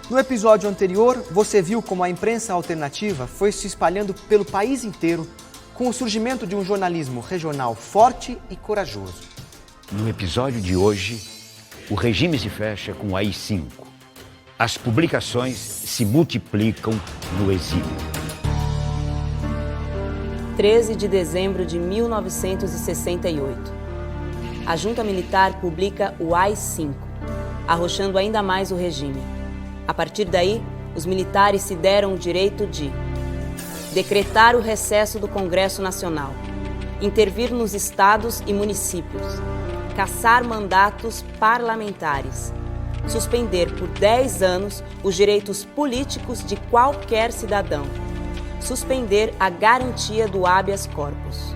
No episódio anterior, você viu como a imprensa alternativa foi se espalhando pelo país inteiro com o surgimento de um jornalismo regional forte e corajoso. No episódio de hoje, o regime se fecha com o AI-5. As publicações se multiplicam no exílio. 13 de dezembro de 1968. A junta militar publica o AI-5, arrochando ainda mais o regime. A partir daí, os militares se deram o direito de decretar o recesso do Congresso Nacional, intervir nos estados e municípios, cassar mandatos parlamentares, suspender por 10 anos os direitos políticos de qualquer cidadão, suspender a garantia do habeas corpus.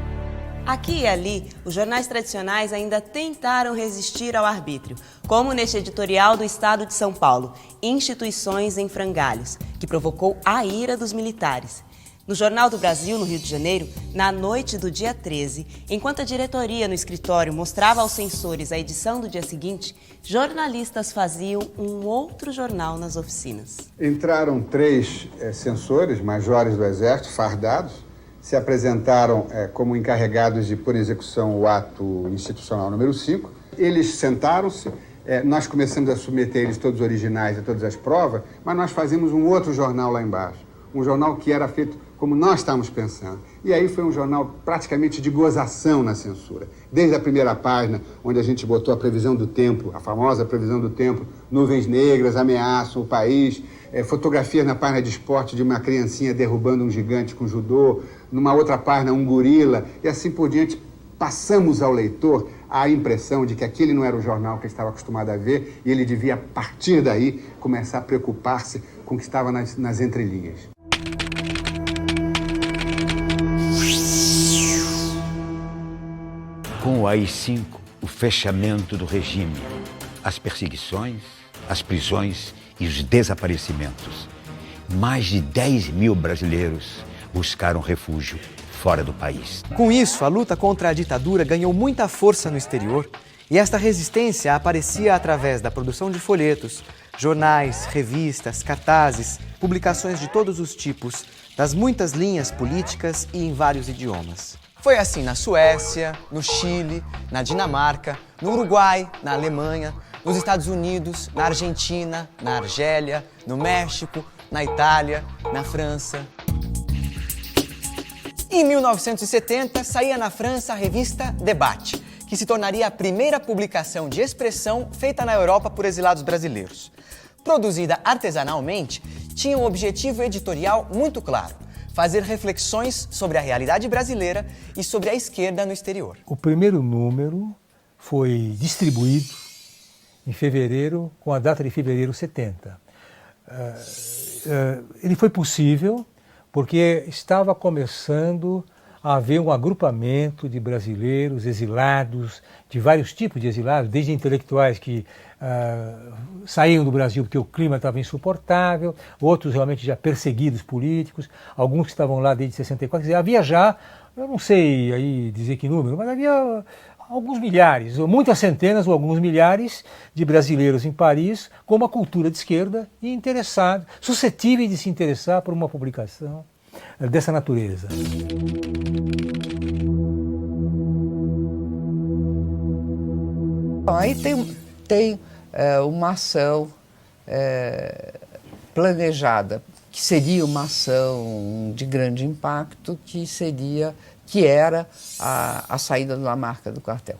Aqui e ali, os jornais tradicionais ainda tentaram resistir ao arbítrio, como neste editorial do Estado de São Paulo, Instituições em Frangalhos, que provocou a ira dos militares. No Jornal do Brasil, no Rio de Janeiro, na noite do dia 13, enquanto a diretoria no escritório mostrava aos censores a edição do dia seguinte, jornalistas faziam um outro jornal nas oficinas. Entraram 3 censores, majores do Exército, fardados, se apresentaram como encarregados de pôr em execução o ato institucional número 5. Eles sentaram-se, nós começamos a submeter eles todos originais a todas as provas, mas nós fazíamos um outro jornal lá embaixo. Um jornal que era feito como nós estávamos pensando. E aí foi um jornal praticamente de gozação na censura. Desde a primeira página, onde a gente botou a previsão do tempo, a famosa previsão do tempo, nuvens negras ameaçam o país, fotografias na página de esporte de uma criancinha derrubando um gigante com judô, numa outra página um gorila, e assim por diante. Passamos ao leitor a impressão de que aquele não era o jornal que ele estava acostumado a ver e ele devia, a partir daí, começar a preocupar-se com o que estava nas entrelinhas. Com o AI-5, o fechamento do regime, as perseguições, as prisões e os desaparecimentos. Mais de 10 mil brasileiros buscaram refúgio fora do país. Com isso, a luta contra a ditadura ganhou muita força no exterior e esta resistência aparecia através da produção de folhetos, jornais, revistas, cartazes, publicações de todos os tipos, das muitas linhas políticas e em vários idiomas. Foi assim na Suécia, no Chile, na Dinamarca, no Uruguai, na Alemanha, nos Estados Unidos, na Argentina, na Argélia, no México, na Itália, na França. Em 1970, saía na França a revista Debate, que se tornaria a primeira publicação de expressão feita na Europa por exilados brasileiros. Produzida artesanalmente, tinha um objetivo editorial muito claro: fazer reflexões sobre a realidade brasileira e sobre a esquerda no exterior. O primeiro número foi distribuído em fevereiro, com a data de fevereiro 70. Ele foi possível porque estava começando a haver um agrupamento de brasileiros exilados, de vários tipos de exilados, desde intelectuais que saíam do Brasil porque o clima estava insuportável, outros realmente já perseguidos políticos, alguns que estavam lá desde 64. Quer dizer, havia já, eu não sei aí dizer que número, mas havia alguns milhares, ou muitas centenas ou alguns milhares de brasileiros em Paris com uma cultura de esquerda e interessados, suscetíveis de se interessar por uma publicação dessa natureza. Aí tem uma ação planejada, que seria uma ação de grande impacto, que era a saída da marca do quartel.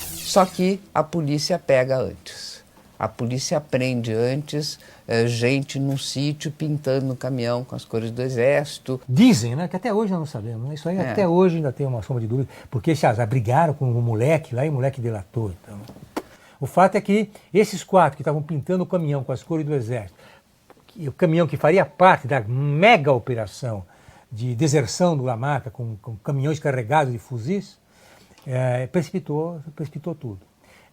Só que a polícia pega antes. A polícia prende antes gente num sítio pintando no caminhão com as cores do Exército. Dizem, né, que até hoje nós não sabemos, né? Isso aí até hoje ainda tem uma sombra de dúvida, porque eles já brigaram com um moleque lá e o moleque delatou. Então. O fato é que esses 4 que estavam pintando o caminhão com as cores do Exército, o caminhão que faria parte da mega operação de deserção do Lamarca, com caminhões carregados de fuzis, precipitou tudo.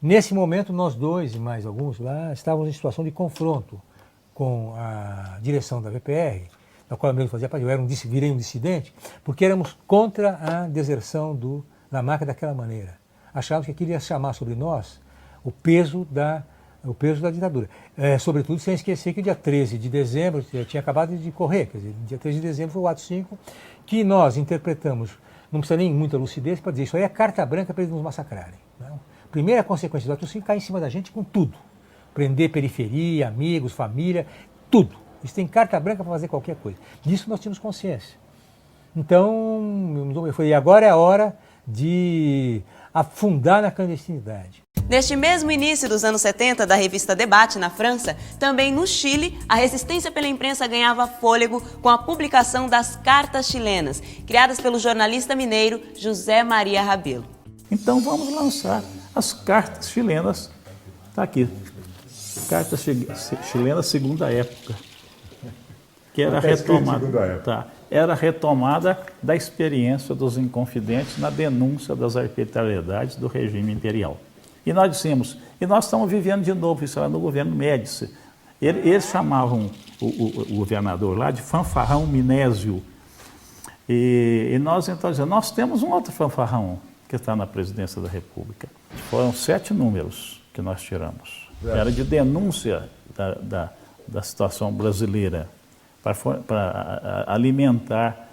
Nesse momento, nós dois e mais alguns lá estávamos em situação de confronto com a direção da VPR, da qual eu mesmo fazia parte. Eu virei um dissidente, porque éramos contra a deserção do Lamarca daquela maneira. Achávamos que aquilo ia chamar sobre nós o peso da ditadura. Sobretudo sem esquecer que o dia 13 de dezembro tinha acabado de correr, quer dizer, dia 13 de dezembro foi o ato 5, que nós interpretamos, não precisa nem muita lucidez para dizer, isso aí é carta branca para eles nos massacrarem. Não? Primeira consequência do ato 5 cai em cima da gente com tudo. Prender periferia, amigos, família, tudo. Eles têm carta branca para fazer qualquer coisa. Disso nós tínhamos consciência. Então, eu falei, agora é a hora de afundar na clandestinidade. Neste mesmo início dos anos 70 da revista Debate na França, também no Chile, a resistência pela imprensa ganhava fôlego com a publicação das Cartas Chilenas, criadas pelo jornalista mineiro José Maria Rabelo. Então vamos lançar as Cartas Chilenas. Está aqui. Cartas Chilenas Segunda Época. Que era retomada. Tá. Era retomada da experiência dos Inconfidentes na denúncia das arbitrariedades do regime imperial. E nós dissemos, e nós estamos vivendo de novo, isso era no governo Médici. Eles chamavam o governador lá de fanfarrão Minésio. E nós então dizemos, nós temos um outro fanfarrão que está na presidência da República. Foram 7 números que nós tiramos. Era de denúncia da situação brasileira, para alimentar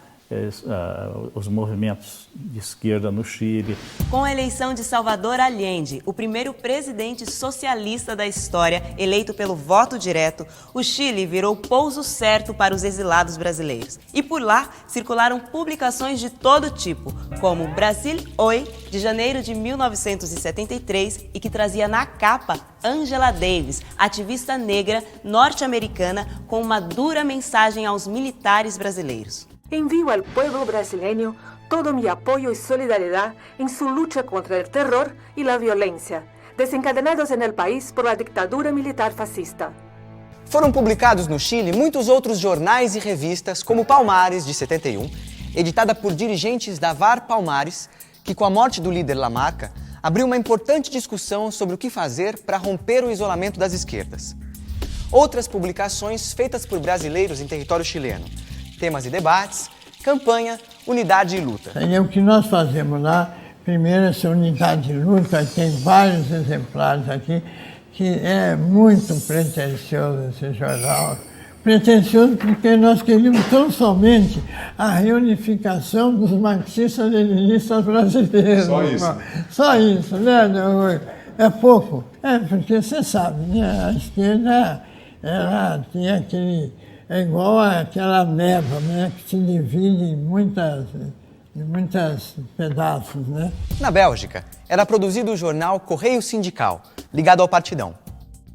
os movimentos de esquerda no Chile. Com a eleição de Salvador Allende, o primeiro presidente socialista da história, eleito pelo voto direto, o Chile virou pouso certo para os exilados brasileiros. E por lá circularam publicações de todo tipo, como Brasil Hoy, de janeiro de 1973, e que trazia na capa Angela Davis, ativista negra norte-americana, com uma dura mensagem aos militares brasileiros. Envío al pueblo brasileño todo mi apoyo y solidaridad en su lucha contra el terror y la violencia, desencadenados en el país por la dictadura militar fascista. Foram publicados no Chile muitos outros jornais e revistas, como Palmares, de 71, editada por dirigentes da VAR Palmares, que com a morte do líder Lamarca, abriu uma importante discussão sobre o que fazer para romper o isolamento das esquerdas. Outras publicações feitas por brasileiros em território chileno, temas e debates, campanha, unidade e luta. É o que nós fazemos lá. Primeiro, essa unidade de luta, tem vários exemplares aqui, que é muito pretensioso esse jornal. Pretensioso porque nós queríamos tão somente a reunificação dos marxistas-leninistas brasileiros. Só isso? Só isso, né? É pouco. Porque você sabe, né? A esquerda, ela tem aquele... É igual aquela neva, né, que se divide em muitos pedaços, né? Na Bélgica, era produzido o jornal Correio Sindical, ligado ao Partidão.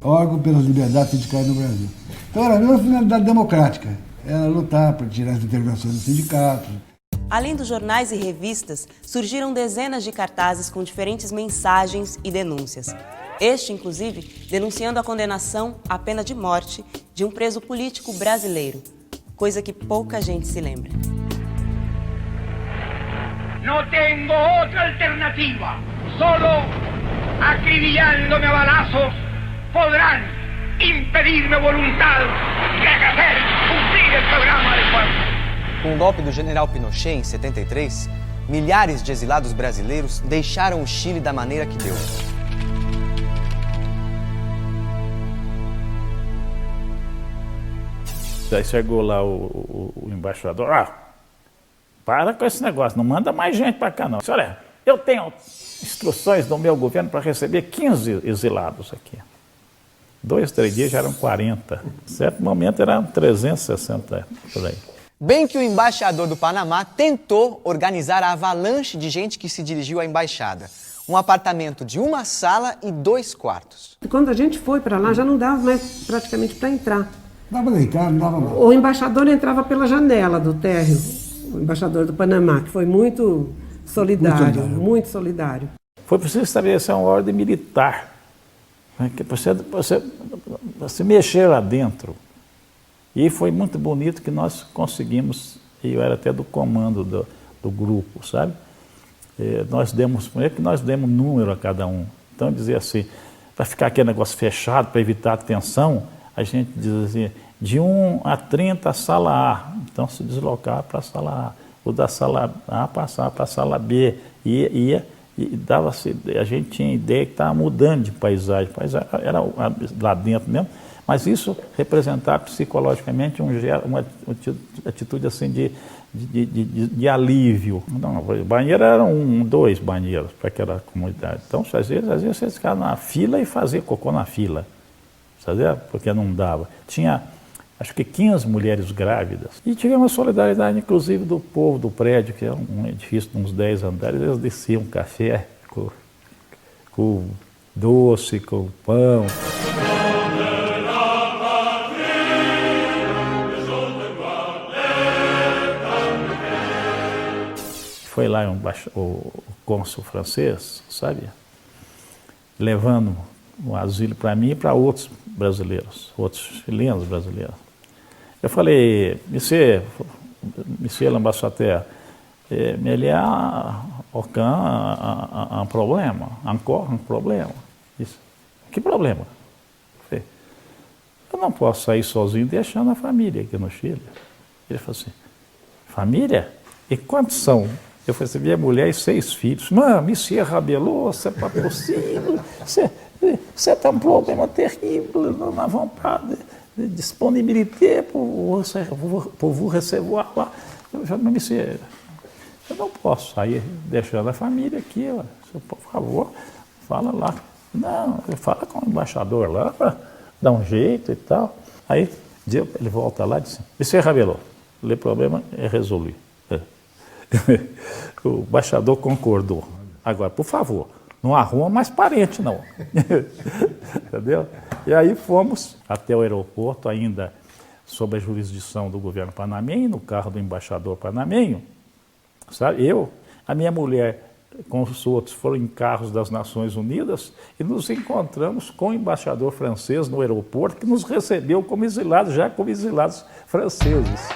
Órgão pelas liberdades sindicais no Brasil. Então era a mesma finalidade democrática, era lutar para tirar as intervenções dos sindicatos. Além dos jornais e revistas, surgiram dezenas de cartazes com diferentes mensagens e denúncias. Este, inclusive, denunciando a condenação à pena de morte de um preso político brasileiro, coisa que pouca gente se lembra. Não tenho outra alternativa. Solo acribillándome a balazos podrán impedir minha vontade de cumprir o programa de fuerza. Com o golpe do general Pinochet em 73, milhares de exilados brasileiros deixaram o Chile da maneira que deu. Aí chegou lá o embaixador, para com esse negócio, não manda mais gente para cá não. Olha, eu tenho instruções do meu governo para receber 15 exilados aqui. 2, 3 dias já eram 40. Em certo momento eram 360 por aí. Bem que o embaixador do Panamá tentou organizar a avalanche de gente que se dirigiu à embaixada. Um apartamento de 1 sala e 2 quartos. Quando a gente foi para lá, já não dava mais praticamente para entrar. Dava deitar, não dava mais. O embaixador entrava pela janela do térreo, o embaixador do Panamá, que foi muito solidário. Foi preciso estabelecer uma ordem militar Você mexer lá dentro. E foi muito bonito que nós conseguimos, e eu era até do comando do grupo, sabe? Nós demos número a cada um. Então, dizer assim, para ficar aquele negócio fechado, para evitar a tensão, a gente diz assim, de 1 a 30 a sala A. Então, se deslocar para a sala A. O da sala A passar para a sala B. E dava-se, a gente tinha ideia que estava mudando de paisagem. Era lá dentro mesmo, mas isso representava psicologicamente uma atitude assim de alívio. Não, banheiro eram 2 banheiros para aquela comunidade. Então, às vezes você ficava na fila e fazia cocô na fila, sabe? Porque não dava. Tinha, acho que 15 mulheres grávidas. E tivemos solidariedade, inclusive, do povo do prédio, que é um edifício de uns 10 andares. Eles desciam café com doce, com pão. Foi lá o cônsul francês, sabe? Levando o asilo para mim e para outros brasileiros, outros chilenos brasileiros. Eu falei, monsieur l'ambassadeur, il y a aucun problème, encore un problème. Disse, que problema? Eu falei, eu não posso sair sozinho deixando a família aqui no Chile. Ele falou assim, família? E quantos são? Eu falei assim, minha mulher e 6 filhos. Não, monsieur Rabelot, c'est pas possible. C'est un problème terrível. Nous n'avons pas de disponibilité pour vous recevoir lá. Eu falei, monsieur, eu não posso sair deixando a família aqui. Por favor, fala lá. Não, fala com o embaixador lá para dar um jeito e tal. Aí ele volta lá e diz, monsieur Rabelot, o problema é resolvido. O embaixador concordou. Agora, por favor, não arruma mais parente, não. Entendeu? E aí fomos até o aeroporto, ainda sob a jurisdição do governo panamenho, no carro do embaixador panamenho. Sabe? A minha mulher, com os outros, foram em carros das Nações Unidas e nos encontramos com o embaixador francês no aeroporto, que nos recebeu como exilados, já como exilados franceses.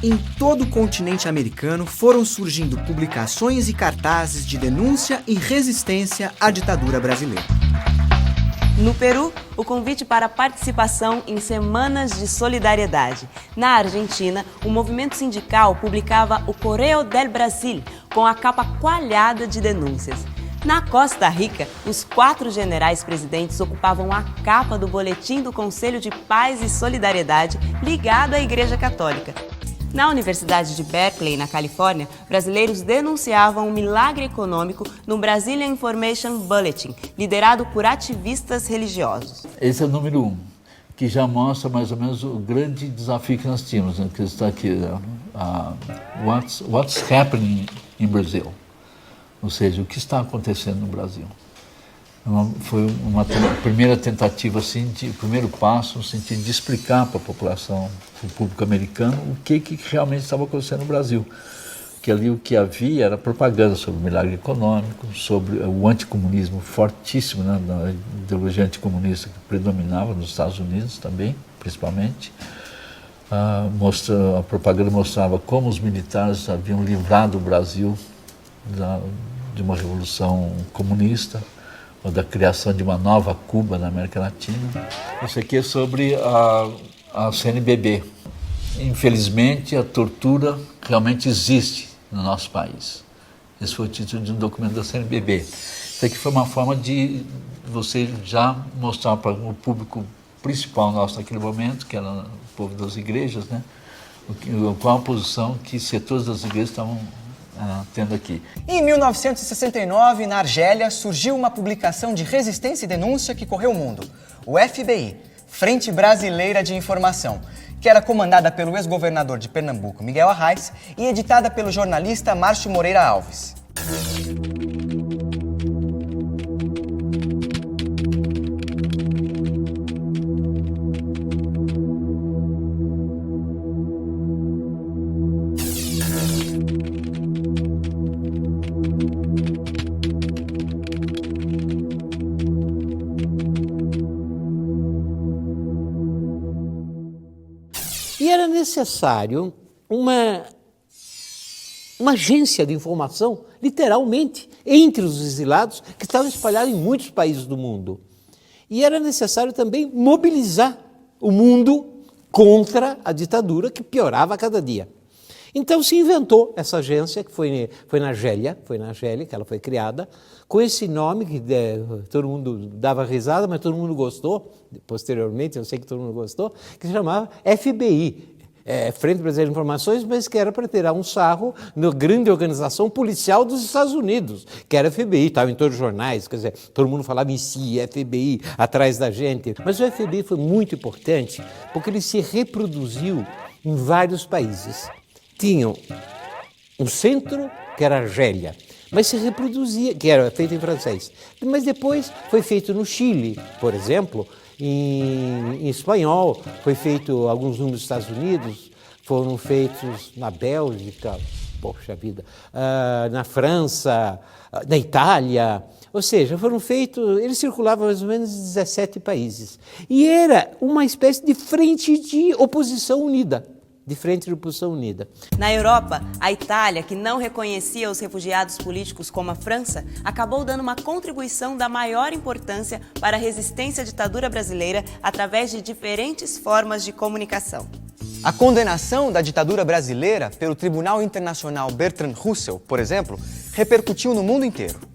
Em todo o continente americano foram surgindo publicações e cartazes de denúncia e resistência à ditadura brasileira. No Peru, o convite para participação em Semanas de Solidariedade. Na Argentina, o movimento sindical publicava o Correo del Brasil, com a capa coalhada de denúncias. Na Costa Rica, os 4 generais presidentes ocupavam a capa do boletim do Conselho de Paz e Solidariedade ligado à Igreja Católica. Na Universidade de Berkeley, na Califórnia, brasileiros denunciavam um milagre econômico no Brazilian Information Bulletin, liderado por ativistas religiosos. Esse é o número 1, que já mostra mais ou menos o grande desafio que nós tínhamos, né? Que está aqui, what's happening in Brazil? Ou seja, o que está acontecendo no Brasil? Foi uma primeira tentativa, assim, o primeiro passo no sentido de explicar para a população, para o público americano, o que realmente estava acontecendo no Brasil. Que ali o que havia era propaganda sobre o milagre econômico, sobre o anticomunismo fortíssimo, né, a ideologia anticomunista que predominava nos Estados Unidos também, principalmente. A propaganda mostrava como os militares haviam livrado o Brasil de uma revolução comunista, ou da criação de uma nova Cuba na América Latina. Isso aqui é sobre a CNBB. Infelizmente, a tortura realmente existe no nosso país. Esse foi o título de um documento da CNBB. Isso aqui foi uma forma de você já mostrar para o público principal nosso naquele momento, que era o povo das igrejas, né? Qual a posição que setores das igrejas estavam tendo aqui. Em 1969, na Argélia, surgiu uma publicação de resistência e denúncia que correu o mundo, o FBI, Frente Brasileira de Informação, que era comandada pelo ex-governador de Pernambuco, Miguel Arraes, e editada pelo jornalista Márcio Moreira Alves. necessário uma agência de informação, literalmente, entre os exilados que estavam espalhados em muitos países do mundo. E era necessário também mobilizar o mundo contra a ditadura que piorava a cada dia. Então se inventou essa agência, que foi na Argélia que ela foi criada, com esse nome que todo mundo dava risada, mas todo mundo gostou, posteriormente eu sei que todo mundo gostou, que se chamava FBI, Frente Brasileira de Informações, mas que era para tirar um sarro na grande organização policial dos Estados Unidos, que era a FBI, estava em todos os jornais, quer dizer, todo mundo falava em si, FBI, atrás da gente. Mas o FBI foi muito importante porque ele se reproduziu em vários países. Tinham um centro, que era a Argélia, mas se reproduzia, que era feito em francês. Mas depois foi feito no Chile, por exemplo, em espanhol, foi feito alguns números nos Estados Unidos, foram feitos na Bélgica, poxa vida, na França, na Itália, ou seja, foram feitos, eles circulavam mais ou menos em 17 países. E era uma espécie de frente de oposição unida. Na Europa, a Itália, que não reconhecia os refugiados políticos como a França, acabou dando uma contribuição da maior importância para a resistência à ditadura brasileira através de diferentes formas de comunicação. A condenação da ditadura brasileira pelo Tribunal Internacional Bertrand Russell, por exemplo, repercutiu no mundo inteiro.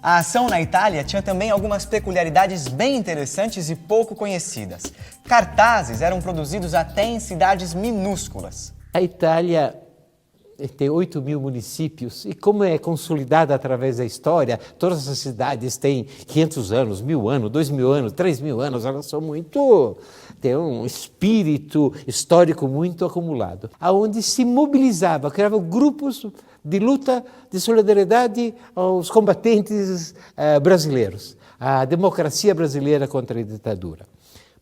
A ação na Itália tinha também algumas peculiaridades bem interessantes e pouco conhecidas. Cartazes eram produzidos até em cidades minúsculas. A Itália tem 8 mil municípios e como é consolidada através da história, todas as cidades têm 500 anos, 1000 anos, 2000 anos, 3000 anos, elas são tem um espírito histórico muito acumulado, aonde se mobilizava, criava grupos de luta, de solidariedade aos combatentes brasileiros, a democracia brasileira contra a ditadura.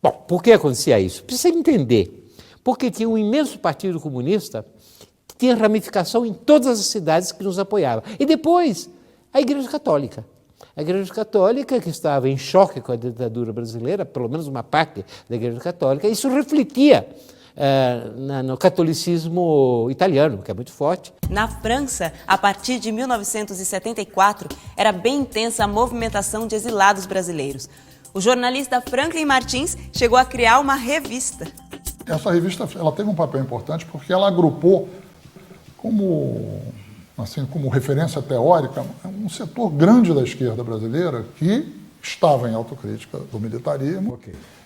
Bom, por que acontecia isso? Precisa entender. Porque tinha um imenso partido comunista que tinha ramificação em todas as cidades que nos apoiavam. E depois, a Igreja Católica. A Igreja Católica, que estava em choque com a ditadura brasileira, pelo menos uma parte da Igreja Católica, isso refletia no catolicismo italiano, que é muito forte. Na França, a partir de 1974, era bem intensa a movimentação de exilados brasileiros. O jornalista Franklin Martins chegou a criar uma revista. Essa revista ela teve um papel importante porque ela agrupou como referência teórica um setor grande da esquerda brasileira que estava em autocrítica do militarismo,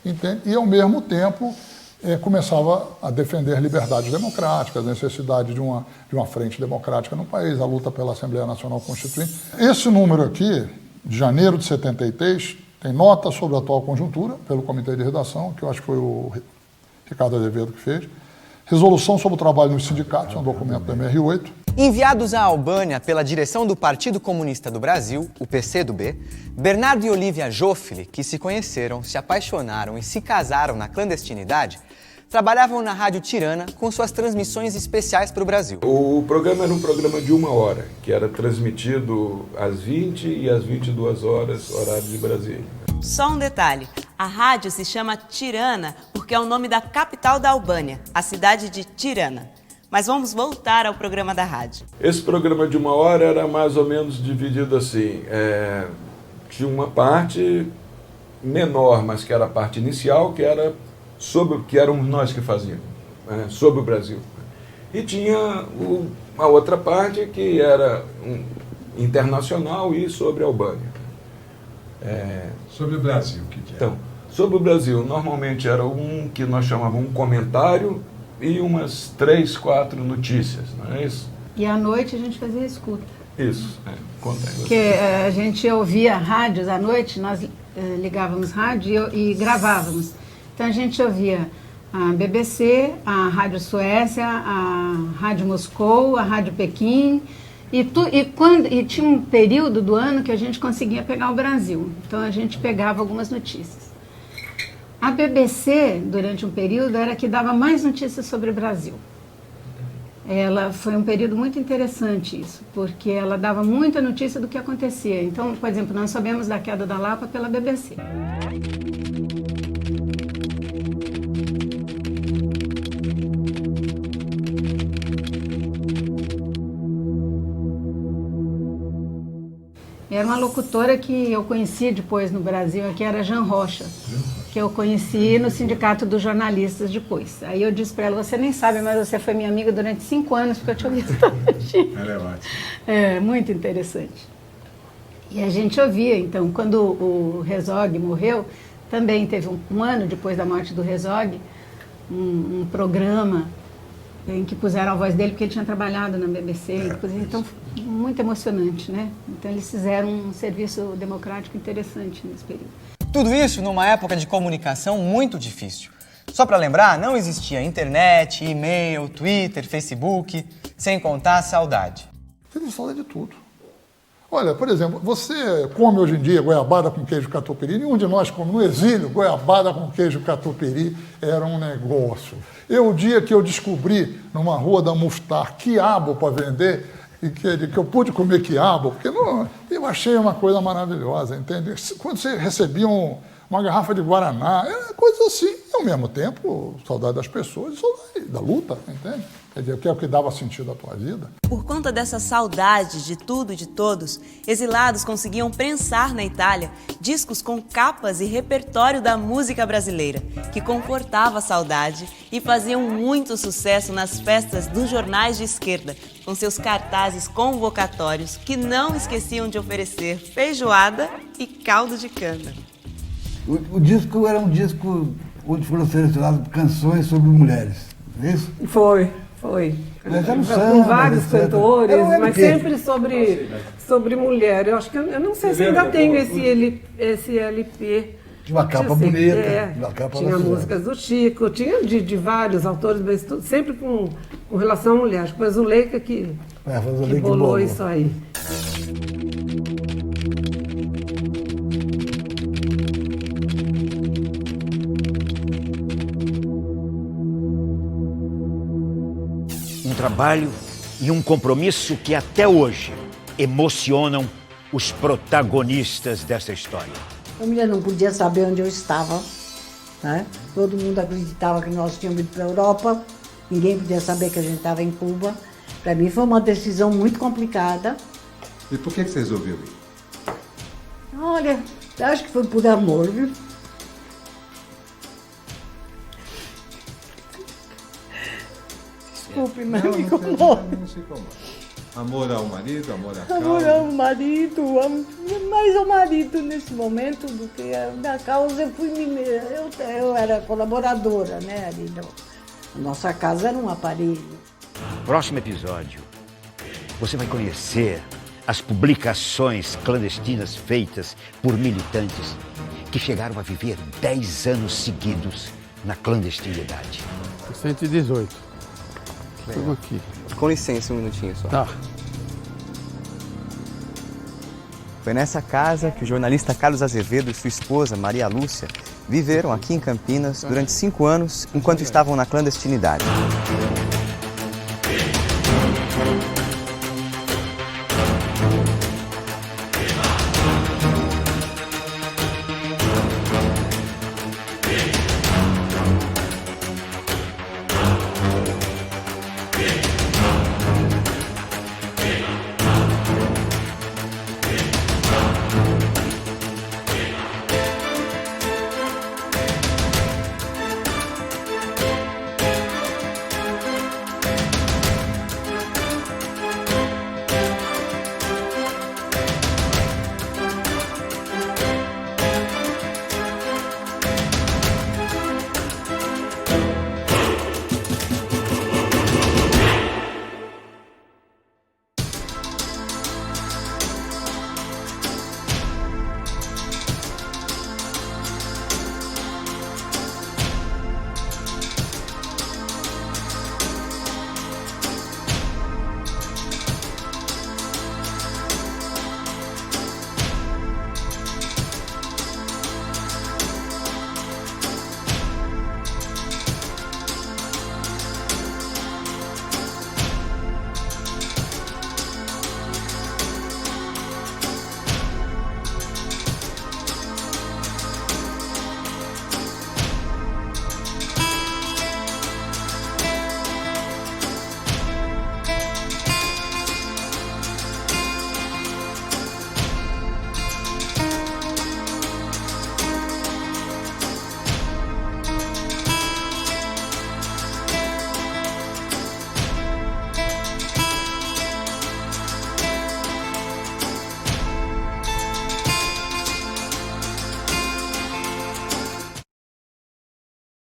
entende? E, ao mesmo tempo, começava a defender liberdades democráticas, a necessidade de uma frente democrática no país, a luta pela Assembleia Nacional Constituinte. Esse número aqui, de janeiro de 73, tem nota sobre a atual conjuntura, pelo Comitê de Redação, que eu acho que foi o Ricardo Azevedo que fez. Resolução sobre o trabalho nos sindicatos, é um documento da MR8. Enviados à Albânia pela direção do Partido Comunista do Brasil, o PCdoB, Bernardo e Olivia Joffre, que se conheceram, se apaixonaram e se casaram na clandestinidade, trabalhavam na Rádio Tirana com suas transmissões especiais para o Brasil. O programa era um programa de 1 hora, que era transmitido às 20 e às 22 horas, horário de Brasília. Só um detalhe, a rádio se chama Tirana porque é o nome da capital da Albânia, a cidade de Tirana. Mas vamos voltar ao programa da rádio. Esse programa de 1 hora era mais ou menos dividido assim, tinha uma parte menor, mas que era a parte inicial, que éramos nós que fazíamos, sobre o Brasil. E tinha a outra parte que era internacional e sobre a Albânia. Sobre o Brasil, o que é? Então, sobre o Brasil, normalmente era um que nós chamávamos um comentário e umas 3, 4 notícias, não é isso? E à noite a gente fazia escuta. Isso, conta aí. Porque a gente ouvia rádios à noite, nós ligávamos rádio e gravávamos. Então a gente ouvia a BBC, a Rádio Suécia, a Rádio Moscou, a Rádio Pequim, e tinha um período do ano que a gente conseguia pegar o Brasil. Então a gente pegava algumas notícias. A BBC, durante um período, era a que dava mais notícias sobre o Brasil. Ela foi um período muito interessante isso, porque ela dava muita notícia do que acontecia. Então, por exemplo, nós sabemos da queda da Lapa pela BBC. Era uma locutora que eu conheci depois no Brasil, que era Jean Rocha, que eu conheci no Sindicato dos Jornalistas depois. Aí eu disse para ela, você nem sabe, mas você foi minha amiga durante 5 anos, porque eu te ouvi todinha. Ela é ótima. É, muito interessante. E a gente ouvia, então, quando o Herzog morreu, também teve um ano depois da morte do Herzog, um programa em que puseram a voz dele, porque ele tinha trabalhado na BBC, então muito emocionante, né? Então eles fizeram um serviço democrático interessante nesse período. Tudo isso numa época de comunicação muito difícil. Só para lembrar, não existia internet, e-mail, Twitter, Facebook, sem contar a saudade. Teve saudade de tudo. Olha, por exemplo, você come hoje em dia goiabada com queijo catupiry, nenhum de nós come. No exílio, goiabada com queijo catupiry era um negócio. O dia que eu descobri, numa rua da Muftar, quiabo para vender, e que eu pude comer quiabo, porque eu achei uma coisa maravilhosa, entende? Quando você recebia uma garrafa de Guaraná, era coisa assim. E, ao mesmo tempo, saudade das pessoas e saudade da luta, entende? Quer dizer, que é o que dava sentido à tua vida. Por conta dessa saudade de tudo e de todos, exilados conseguiam prensar na Itália discos com capas e repertório da música brasileira, que confortava a saudade e faziam muito sucesso nas festas dos jornais de esquerda, com seus cartazes convocatórios que não esqueciam de oferecer feijoada e caldo de cana. O disco era um disco onde foram selecionadas canções sobre mulheres, não é isso? Foi. Mas era um com samba, vários etc. cantores, Era mas sempre sobre mulher. Eu acho que eu não sei se ainda tenho esse LP. Tinha uma capa bonita. Uma capa tinha músicas do Chico, tinha de vários autores, mas sempre com relação à mulher. Acho que foi a Zuleika que bolou isso aí. Trabalho e um compromisso que até hoje emocionam os protagonistas dessa história. A família não podia saber onde eu estava, né? Todo mundo acreditava que nós tínhamos ido para a Europa, ninguém podia saber que a gente estava em Cuba. Para mim foi uma decisão muito complicada. E por que você resolveu ir? Olha, acho que foi por amor, viu? Desculpe, mas me incomoda. Não se incomoda. Amor ao marido, amor à causa. Amor ao marido, mais ao marido nesse momento do que a causa. Eu era colaboradora, né? Ali a nossa casa era um aparelho. No próximo episódio, você vai conhecer as publicações clandestinas feitas por militantes que chegaram a viver 10 anos seguidos na clandestinidade. 118. Estamos aqui. Com licença, um minutinho só. Tá. Foi nessa casa que o jornalista Carlos Azevedo e sua esposa, Maria Lúcia, viveram aqui em Campinas durante 5 anos, enquanto estavam na clandestinidade.